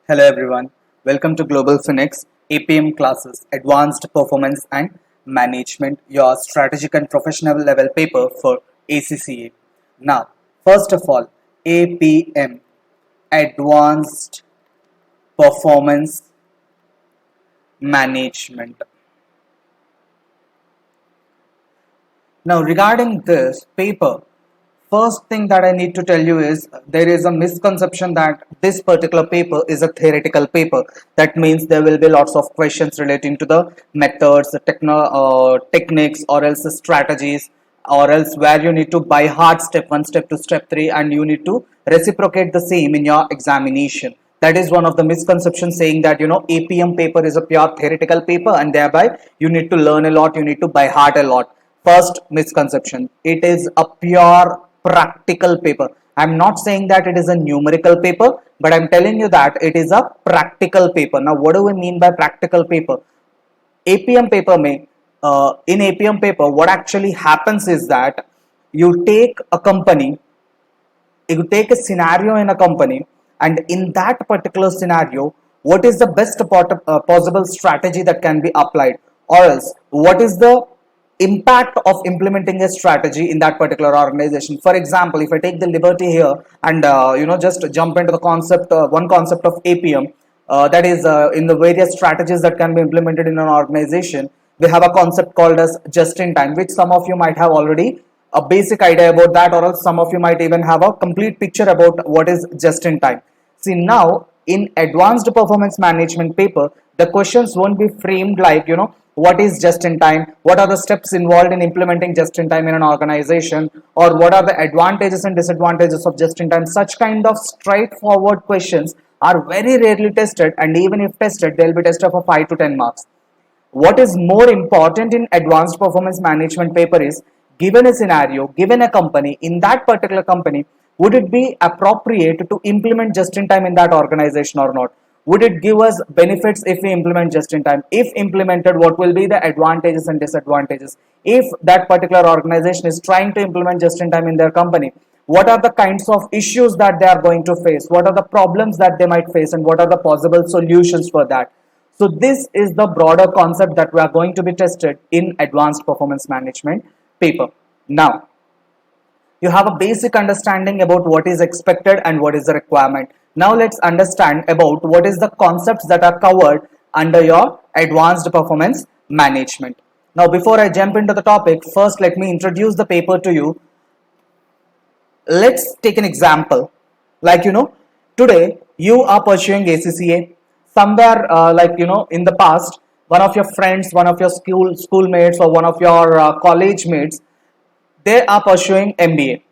Hello everyone, welcome to Global Phoenix APM classes, Advanced Performance and Management, your strategic and professional level paper for ACCA. Now, first of all, APM, Advanced Performance Management. Now, regarding this paper, first thing that I need to tell you is there is a misconception that this particular paper is a theoretical paper. That means there will be lots of questions relating to the methods, the techniques, or else the strategies, or else where you need to by heart step 1, step 2, step 3, and you need to reciprocate the same in your examination. That is one of the misconceptions, saying that APM paper is a pure theoretical paper and thereby you need to learn a lot, you need to by heart a lot. First misconception, it is a pure practical paper. I'm not saying that it is a numerical paper, but I'm telling you that it is a practical paper. Now, what do we mean by practical paper? APM paper in APM paper, what actually happens is that you take a company, you take a scenario in a company, and in that particular scenario, what is the best possible strategy that can be applied, or else what is the impact of implementing a strategy in that particular organization. For example, if I take the liberty here and just jump into the concept, one concept of APM, that is in the various strategies that can be implemented in an organization, we have a concept called as just in time, which some of you might have already a basic idea about that, or else some of you might even have a complete picture about what is just in time. See, now in advanced performance management paper, the questions won't be framed like what is just in time, what are the steps involved in implementing just in time in an organization, or what are the advantages and disadvantages of just in time. Such kind of straightforward questions are very rarely tested, and even if tested, they'll be tested for 5 to 10 marks. What is more important in advanced performance management paper is, given a scenario, given a company, in that particular company, would it be appropriate to implement just in time in that organization or not? Would it give us benefits if we implement just in time? If implemented, what will be the advantages and disadvantages? If that particular organization is trying to implement just in time in their company, what are the kinds of issues that they are going to face? What are the problems that they might face, and what are the possible solutions for that? So this is the broader concept that we are going to be tested in advanced performance management paper. Now, you have a basic understanding about what is expected and what is the requirement. Now let's understand about what is the concepts that are covered under your advanced performance management. Now, before I jump into the topic, first let me introduce the paper to you. Let's take an example. Like today you are pursuing ACCA. Somewhere in the past, one of your friends, one of your schoolmates, or one of your college mates, they are pursuing M.B.A.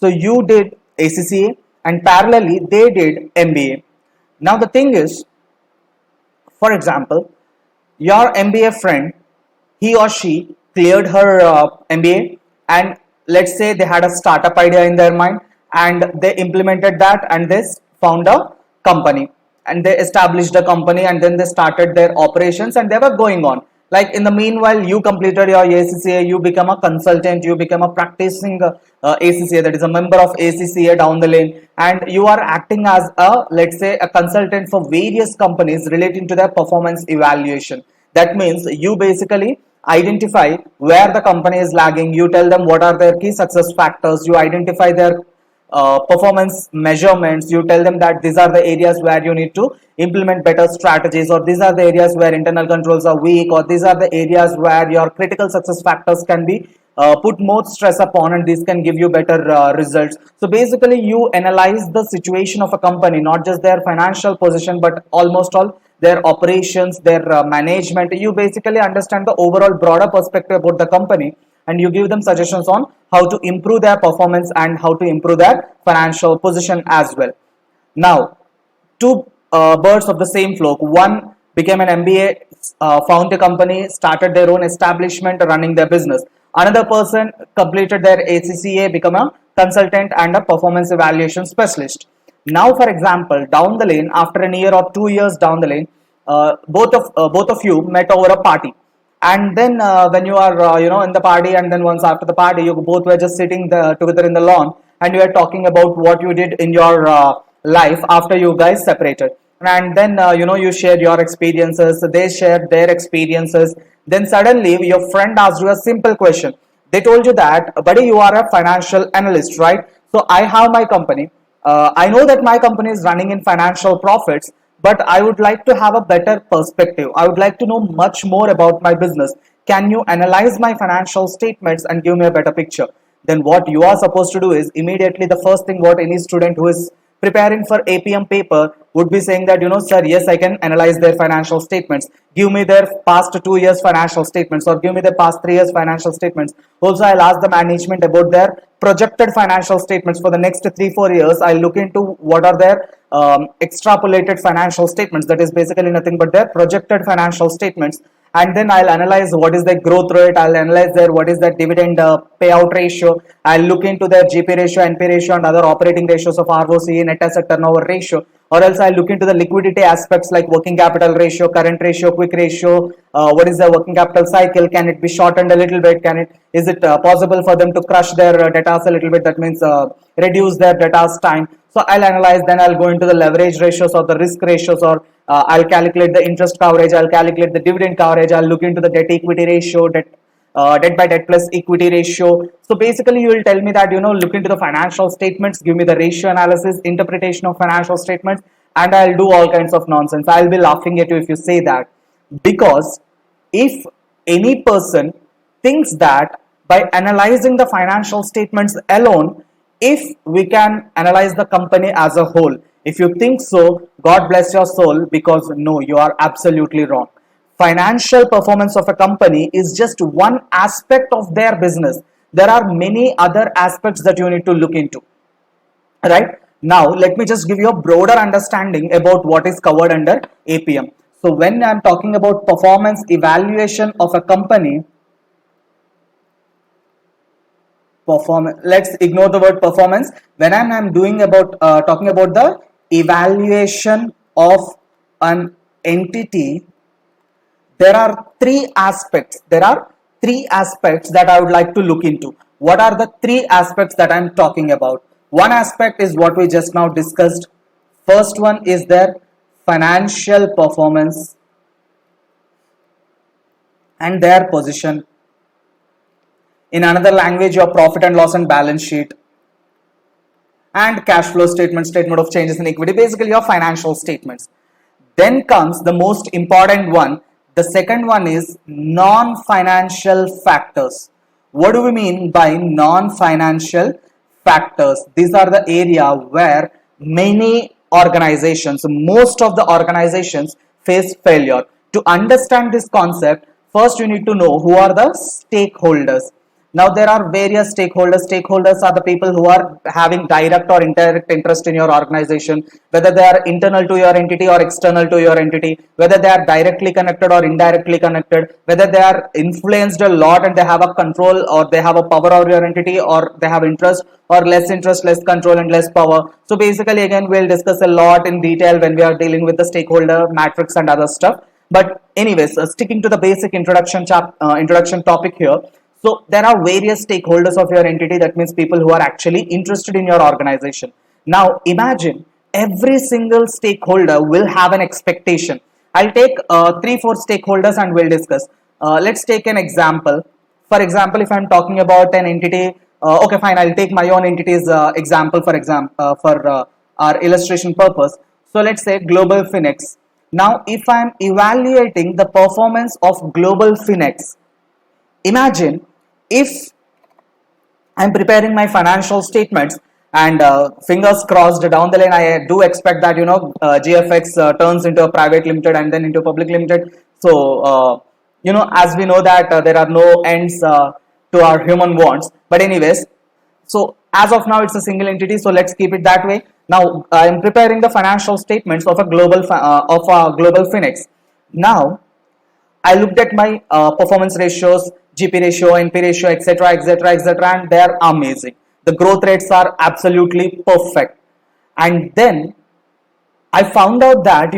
So you did ACCA and parallelly they did M.B.A. Now the thing is, for example, your M.B.A. friend, he or she cleared her M.B.A. and let's say they had a startup idea in their mind and they implemented that and they found a company and they established a company and then they started their operations and they were going on. Like in the meanwhile, you completed your ACCA, you become a consultant, you become a practicing ACCA, that is a member of ACCA down the lane, and you are acting as a, let's say, a consultant for various companies relating to their performance evaluation. That means you basically identify where the company is lagging, you tell them what are their key success factors, you identify their performance measurements, you tell them that these are the areas where you need to implement better strategies, or these are the areas where internal controls are weak, or these are the areas where your critical success factors can be put more stress upon, and these can give you better results. So basically you analyze the situation of a company, not just their financial position but almost all their operations, their management. You basically understand the overall broader perspective about the company, and you give them suggestions on how to improve their performance and how to improve their financial position as well. Now, two birds of the same flock. One became an M.B.A., found a company, started their own establishment, running their business. Another person completed their ACCA, become a consultant and a performance evaluation specialist. Now, for example, down the lane, after a year or 2 years down the lane, both of you met over a party, and then when you are in the party, and then once after the party, you both were just sitting together in the lawn and you are talking about what you did in your life after you guys separated. and then you share your experiences, they share their experiences. Then suddenly your friend asked you a simple question. They told you that, buddy, you are a financial analyst, right? So I have my company. I know that my company is running in financial profits, but I would like to have a better perspective. I would like to know much more about my business. Can you analyze my financial statements and give me a better picture? Then what you are supposed to do is, immediately the first thing what any student who is preparing for APM paper would be saying that, sir, yes, I can analyze their financial statements. Give me their past 2 years financial statements, or give me their past 3 years financial statements. Also, I'll ask the management about their projected financial statements for the next 3-4 years. I'll look into what are their extrapolated financial statements. That is basically nothing but their projected financial statements. And then I'll analyze what is their growth rate. I'll analyze their what is their dividend payout ratio. I'll look into their GP ratio, NP ratio, and other operating ratios of ROCE, net asset turnover ratio. Or else I'll look into the liquidity aspects like working capital ratio, current ratio, quick ratio. What is the working capital cycle? Can it be shortened a little bit? Is it possible for them to crush their debtors a little bit? That means reduce their debtors time. So I'll analyze, then I'll go into the leverage ratios or the risk ratios, or I'll calculate the interest coverage, I'll calculate the dividend coverage, I'll look into the debt equity ratio, debt by debt plus equity ratio. So basically you will tell me that, look into the financial statements, give me the ratio analysis, interpretation of financial statements, and I'll do all kinds of nonsense. I'll be laughing at you if you say that, because if any person thinks that by analyzing the financial statements alone, if we can analyze the company as a whole, if you think so, God bless your soul, because no, you are absolutely wrong. Financial performance of a company is just one aspect of their business. There are many other aspects that you need to look into, right? Now let me just give you a broader understanding about what is covered under APM. So when I'm talking about performance evaluation of a company, let's ignore the word performance. When I'm doing about talking about the evaluation of an entity, there are three aspects that I would like to look into. What are the three aspects that I'm talking about? One aspect is what we just now discussed. First one is their financial performance and their position. In another language, your profit and loss and balance sheet, and cash flow statement, statement of changes in equity, basically your financial statements. Then comes the most important one. The second one is non-financial factors. What do we mean by non-financial factors? These are the area where many organizations, most of the organizations face failure. To understand this concept, first you need to know who are the stakeholders. Now there are various stakeholders. Stakeholders are the people who are having direct or indirect interest in your organization, whether they are internal to your entity or external to your entity, whether they are directly connected or indirectly connected, whether they are influenced a lot and they have a control or they have a power over your entity, or they have interest or less interest, less control and less power. So basically again we'll discuss a lot in detail when we are dealing with the stakeholder matrix and other stuff. But anyways, sticking to the basic introduction topic here. So there are various stakeholders of your entity. That means people who are actually interested in your organization. Now imagine every single stakeholder will have an expectation. I'll take 3-4 stakeholders and we'll discuss. Let's take an example. For example, if I'm talking about an entity, okay, fine. I'll take my own entity's example for our illustration purpose. So let's say Global Finex. Now, if I'm evaluating the performance of Global Finex, imagine if I'm preparing my financial statements and fingers crossed down the line, I do expect that GFX turns into a private limited and then into a public limited. So as we know that there are no ends to our human wants. But anyways, so as of now it's a single entity. So let's keep it that way. Now I am preparing the financial statements of a global Finex. Now I looked at my performance ratios, GP ratio, NP ratio, etc., and they are amazing. The growth rates are absolutely perfect. And then I found out that,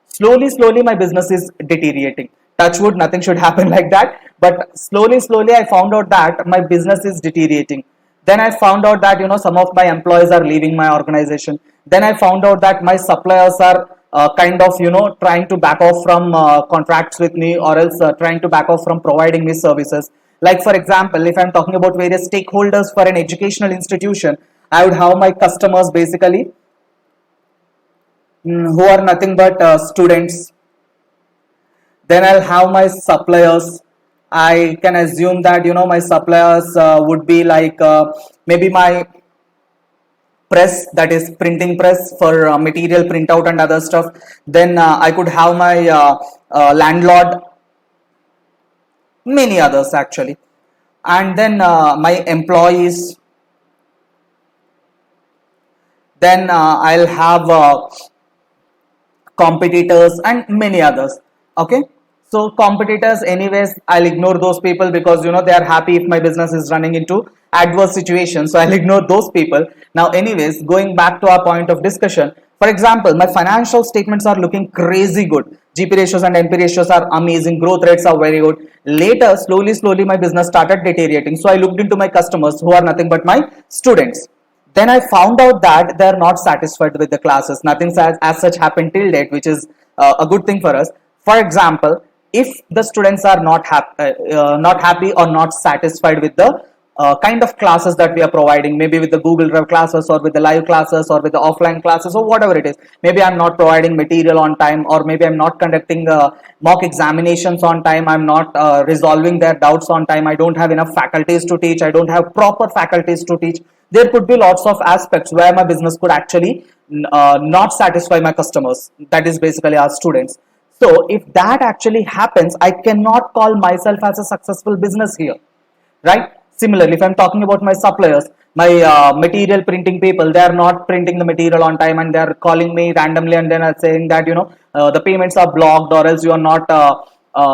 slowly my business is deteriorating. Touch wood, nothing should happen like that. But slowly I found out that my business is deteriorating. Then I found out that, some of my employees are leaving my organization. Then I found out that my suppliers are kind of trying to back off from contracts with me, or else trying to back off from providing me services. Like for example, if I'm talking about various stakeholders for an educational institution, I would have my customers basically, who are nothing but students. Then I'll have my suppliers. I can assume that my suppliers would be like maybe my press, that is printing press for material printout and other stuff. Then I could have my landlord, many others actually. And then my employees. Then I'll have competitors and many others. Okay, so competitors, anyways, I'll ignore those people because they are happy if my business is running into adverse situations, so I'll ignore those people. Now anyways, going back to our point of discussion, for example, my financial statements are looking crazy good. GP ratios and NP ratios are amazing, growth rates are very good. Later, slowly my business started deteriorating, so I looked into my customers, who are nothing but my students. Then I found out that they're not satisfied with the classes. Nothing as such happened till date, which is a good thing for us. For example, if the students are not happy or not satisfied with the kind of classes that we are providing, maybe with the Google Drive classes or with the live classes or with the offline classes or whatever it is. Maybe I'm not providing material on time, or maybe I'm not conducting mock examinations on time. I'm not resolving their doubts on time. I don't have enough faculties to teach. I don't have proper faculties to teach. There could be lots of aspects where my business could actually not satisfy my customers. That is basically our students. So if that actually happens, I cannot call myself as a successful business here, right? Similarly, if I'm talking about my suppliers, my material printing people, they are not printing the material on time, and they are calling me randomly, and then are saying that the payments are blocked, or else you are not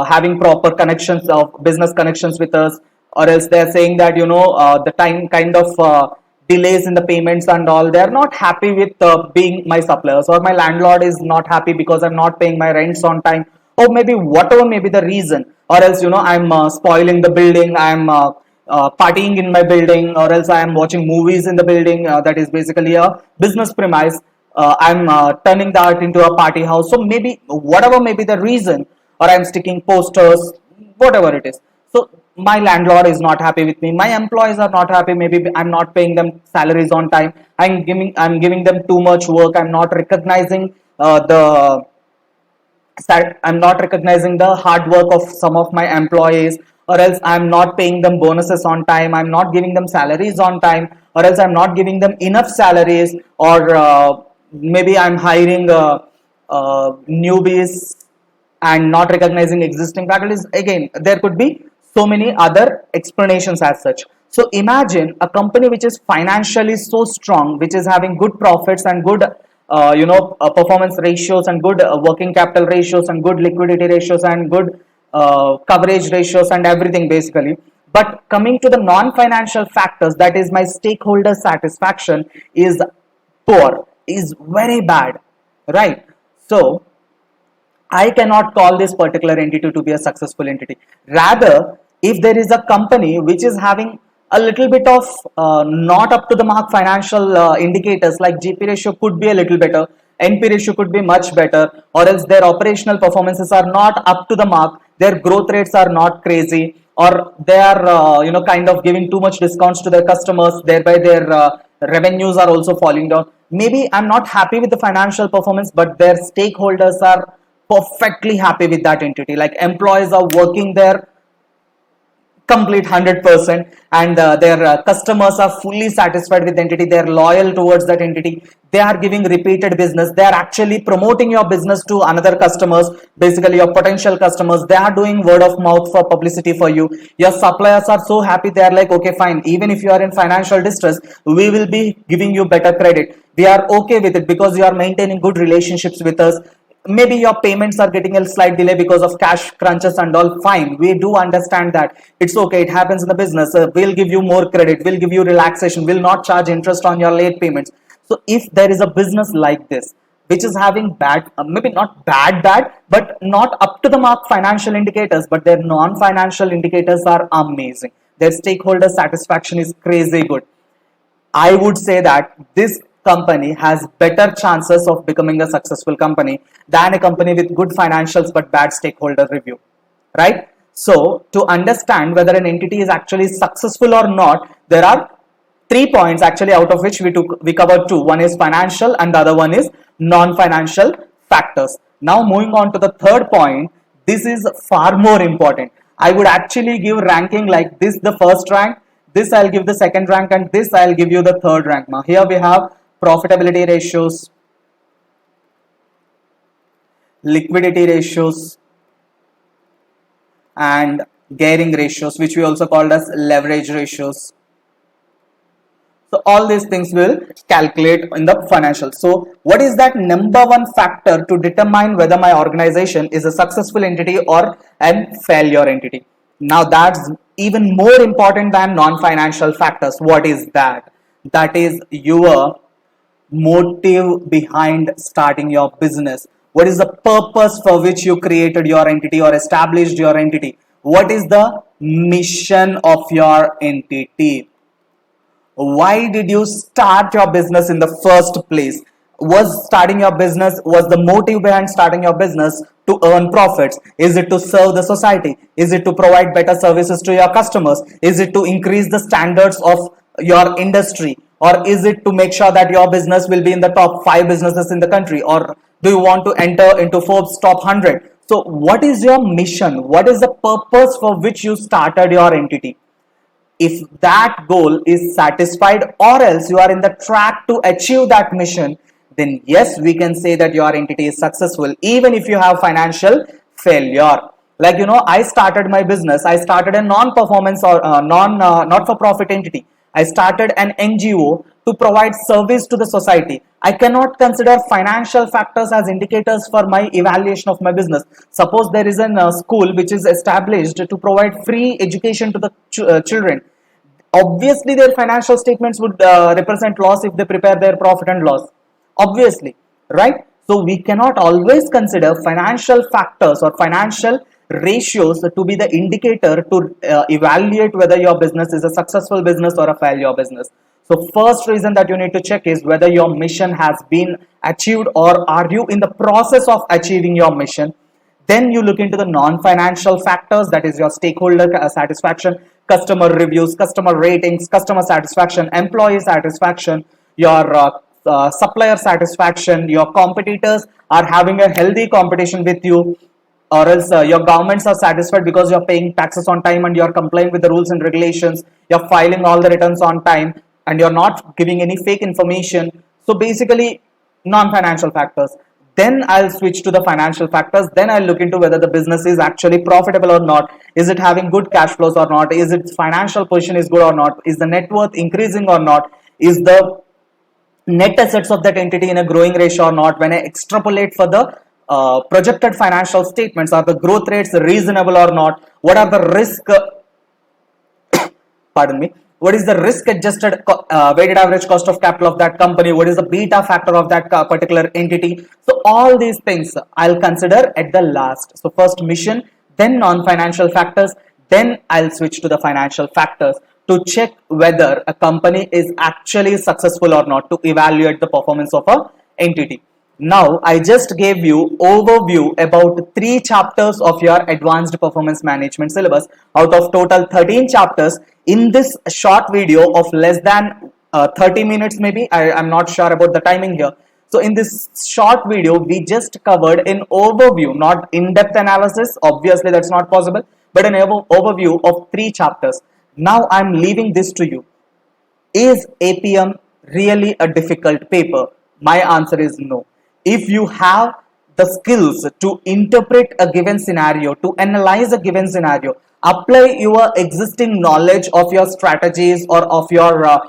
having proper connections of business connections with us, or else they are saying that the time kind of delays in the payments and all. They are not happy with being my suppliers, or my landlord is not happy because I'm not paying my rents on time, or maybe whatever may be the reason, or else I'm spoiling the building, I'm partying in my building, or else I am watching movies in the building, that is basically a business premise. I'm turning that into a party house. So maybe whatever may be the reason, or I'm sticking posters, whatever it is. So my landlord is not happy with me. My employees are not happy. Maybe I'm not paying them salaries on time. I'm giving them too much work. I'm not recognizing the hard work of some of my employees, or else I'm not paying them bonuses on time. I'm not giving them salaries on time, or else I'm not giving them enough salaries, or maybe I'm hiring newbies and not recognizing existing faculties. Again, there could be so many other explanations as such. So imagine a company which is financially so strong, which is having good profits and good performance ratios and good working capital ratios and good liquidity ratios and good coverage ratios and everything basically. But coming to the non-financial factors, that is my stakeholder satisfaction is poor, is very bad, right? So I cannot call this particular entity to be a successful entity. Rather, if there is a company which is having a little bit of not up to the mark financial indicators, like GP ratio could be a little better, NP ratio could be much better, or else their operational performances are not up to the mark, their growth rates are not crazy, or they are kind of giving too much discounts to their customers, thereby their revenues are also falling down. Maybe I'm not happy with the financial performance, but their stakeholders are perfectly happy with that entity. Like employees are working there complete 100%, and their customers are fully satisfied with the entity. They are loyal towards that entity. They are giving repeated business. They are actually promoting your business to another customers, basically your potential customers. They are doing word of mouth for publicity for you. Your suppliers are so happy. They are like, okay, fine, even if you are in financial distress, we will be giving you better credit. We are okay with it because you are maintaining good relationships with us. Maybe your payments are getting a slight delay because of cash crunches and all. Fine, we do understand that. It's okay, it happens in the business. We'll give you more credit, we'll give you relaxation, we'll not charge interest on your late payments. So if there is a business like this which is having bad, maybe not bad, but not up to the mark financial indicators, but their non-financial indicators are amazing, their stakeholder satisfaction is crazy good, I would say that this company has better chances of becoming a successful company than a company with good financials but bad stakeholder review, right? So to understand whether an entity is actually successful or not, there are 3 points actually, out of which we covered two. One is financial and the other one is non-financial factors. Now moving on to the third point, this is far more important. I would actually give ranking like this: the first rank, this I'll give the second rank, and this I'll give you the third rank. Now here we have profitability ratios, liquidity ratios, and gearing ratios, which we also called as leverage ratios. So all these things will calculate in the financial. So what is that number one factor to determine whether my organization is a successful entity or a failure entity? Now that's even more important than non-financial factors. What is that? That is your motive behind starting your business. What is the purpose for which you created your entity or established your entity? What is the mission of your entity? Why did you start your business in the first place? Was starting your business, was the motive behind starting your business to earn profits? Is it to serve the society? Is it to provide better services to your customers? Is it to increase the standards of your industry? Or is it to make sure that your business will be in the top 5 businesses in the country? Or do you want to enter into Forbes top 100? So what is your mission? What is the purpose for which you started your entity? If that goal is satisfied, or else you are in the track to achieve that mission, then yes, we can say that your entity is successful, even if you have financial failure. Like, I started my business. I started a non-performance or not-for-profit entity. I started an NGO to provide service to the society. I cannot consider financial factors as indicators for my evaluation of my business. Suppose there is a school which is established to provide free education to the children. Obviously, their financial statements would represent loss if they prepare their profit and loss. Obviously, right? So we cannot always consider financial factors or financial ratios to be the indicator to evaluate whether your business is a successful business or a failure business. So first reason that you need to check is whether your mission has been achieved, or are you in the process of achieving your mission. Then you look into the non-financial factors, that is your stakeholder satisfaction, customer reviews, customer ratings, customer satisfaction, employee satisfaction, your supplier satisfaction, your competitors are having a healthy competition with you, or else your governments are satisfied because you're paying taxes on time and you're complying with the rules and regulations, you're filing all the returns on time, and you're not giving any fake information. So basically, non-financial factors. Then I'll switch to the financial factors. Then I'll look into whether the business is actually profitable or not. Is it having good cash flows or not? Is its financial position is good or not? Is the net worth increasing or not? Is the net assets of that entity in a growing ratio or not? When I extrapolate for the projected financial statements, are the growth rates reasonable or not? What are the risk pardon me, what is the risk adjusted weighted average cost of capital of that company? What is the beta factor of that particular entity? So all these things I'll consider at the last. So first mission, then non-financial factors, then I'll switch to the financial factors to check whether a company is actually successful or not, to evaluate the performance of a entity. Now I just gave you overview about 3 chapters of your advanced performance management syllabus out of total 13 chapters. In this short video of less than 30 minutes, maybe I'm not sure about the timing here. So in this short video we just covered an overview, not in-depth analysis, obviously that's not possible, but an overview of 3 chapters. Now I'm leaving this to you. Is APM really a difficult paper? My answer is no. If you have the skills to interpret a given scenario, to analyze a given scenario, apply your existing knowledge of your strategies or of your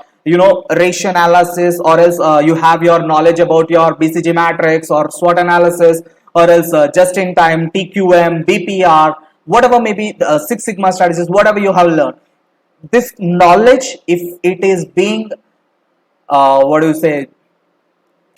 ratio analysis, or else you have your knowledge about your BCG matrix or SWOT analysis, or else just in time, TQM, BPR, whatever may be the Six Sigma strategies, whatever you have learned. This knowledge, if it is being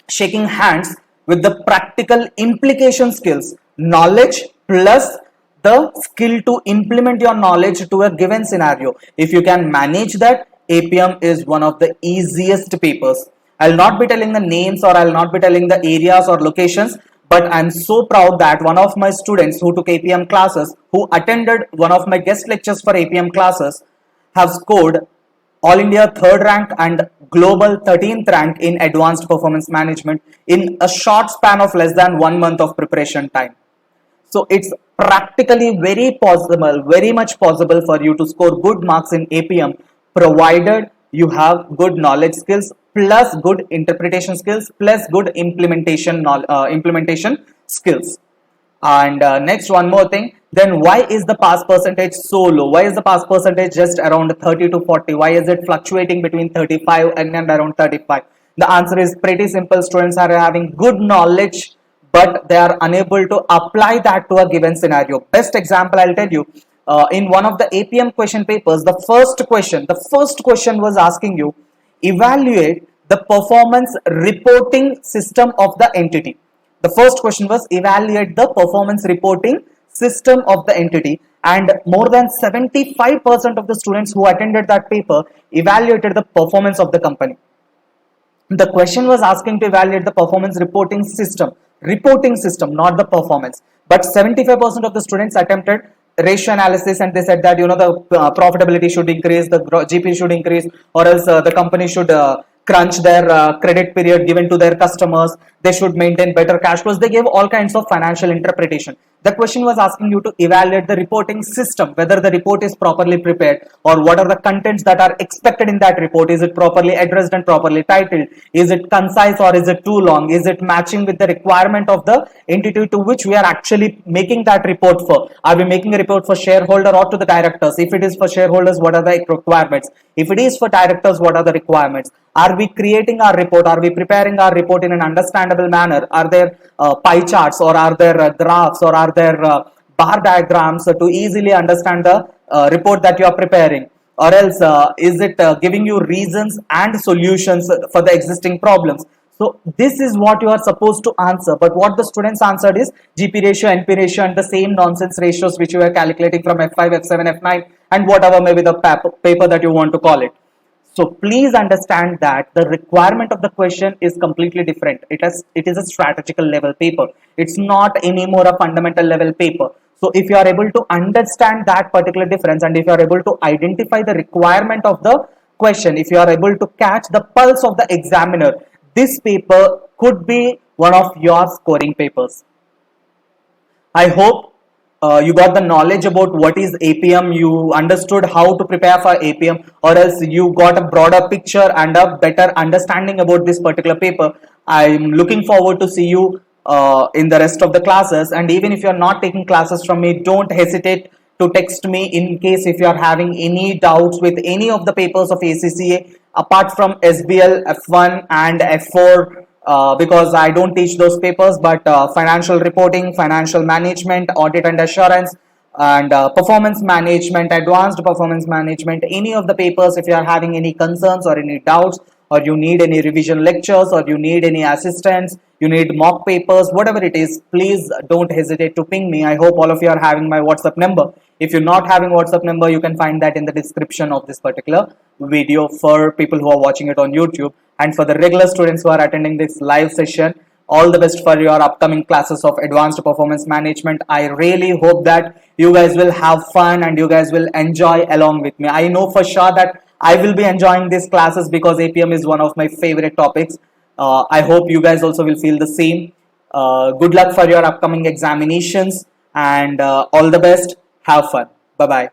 shaking hands with the practical implication skills, knowledge plus the skill to implement your knowledge to a given scenario, if you can manage that, APM is one of the easiest papers. I'll not be telling the names or I'll not be telling the areas or locations, but I'm so proud that one of my students who took APM classes, who attended one of my guest lectures for APM classes, have scored All India third rank and global 13th rank in advanced performance management in a short span of less than 1 month of preparation time. So it's practically very possible, very much possible for you to score good marks in APM, provided you have good knowledge skills plus good interpretation skills plus good implementation skills. And next, one more thing. Then why is the pass percentage so low? Why is the pass percentage just around 30 to 40? Why is it fluctuating between 35 and around 35? The answer is pretty simple. Students are having good knowledge, but they are unable to apply that to a given scenario. Best example I'll tell you. In one of the APM question papers, the first question was asking you, evaluate the performance reporting system of the entity. The first question was evaluate the performance reporting system of the entity, and more than 75% of the students who attended that paper evaluated the performance of the company. The question was asking to evaluate the performance reporting system, not the performance. But 75% of the students attempted ratio analysis, and they said that the profitability should increase, the GP should increase, or else the company should crunch their credit period given to their customers. They should maintain better cash flows. They gave all kinds of financial interpretation. The question was asking you to evaluate the reporting system, whether the report is properly prepared, or what are the contents that are expected in that report. Is it properly addressed and properly titled? Is it concise or is it too long? Is it matching with the requirement of the entity to which we are actually making that report for? Are we making a report for shareholder or to the directors? If it is for shareholders, what are the requirements? If it is for directors, what are the requirements? Are we creating our report? Are we preparing our report in an understandable manner? Are there pie charts, or are there graphs, or are there bar diagrams to easily understand the report that you are preparing? Or else is it giving you reasons and solutions for the existing problems? So this is what you are supposed to answer. But what the students answered is GP ratio, NP ratio, and the same nonsense ratios which you are calculating from F5, F7, F9, and whatever may be the paper that you want to call it. So please understand that the requirement of the question is completely different. It is a strategical level paper. It's not anymore a fundamental level paper. So if you are able to understand that particular difference, and if you are able to identify the requirement of the question, if you are able to catch the pulse of the examiner, this paper could be one of your scoring papers. I hope you got the knowledge about what is APM, you understood how to prepare for APM, or else you got a broader picture and a better understanding about this particular paper. I'm looking forward to see you in the rest of the classes. And even if you're not taking classes from me, don't hesitate to text me in case if you're having any doubts with any of the papers of ACCA apart from SBL, F1 and F4. Because I don't teach those papers, but financial reporting, financial management, audit and assurance, and performance management, advanced performance management, any of the papers, if you are having any concerns or any doubts, or you need any revision lectures, or you need any assistance, you need mock papers, whatever it is, please don't hesitate to ping me. I hope all of you are having my WhatsApp number. If you're not having WhatsApp number, you can find that in the description of this particular video for people who are watching it on YouTube. And for the regular students who are attending this live session, all the best for your upcoming classes of advanced performance management. I really hope that you guys will have fun and you guys will enjoy along with me. I know for sure that I will be enjoying these classes because APM is one of my favorite topics. I hope you guys also will feel the same. Good luck for your upcoming examinations, and all the best. Have fun. Bye bye.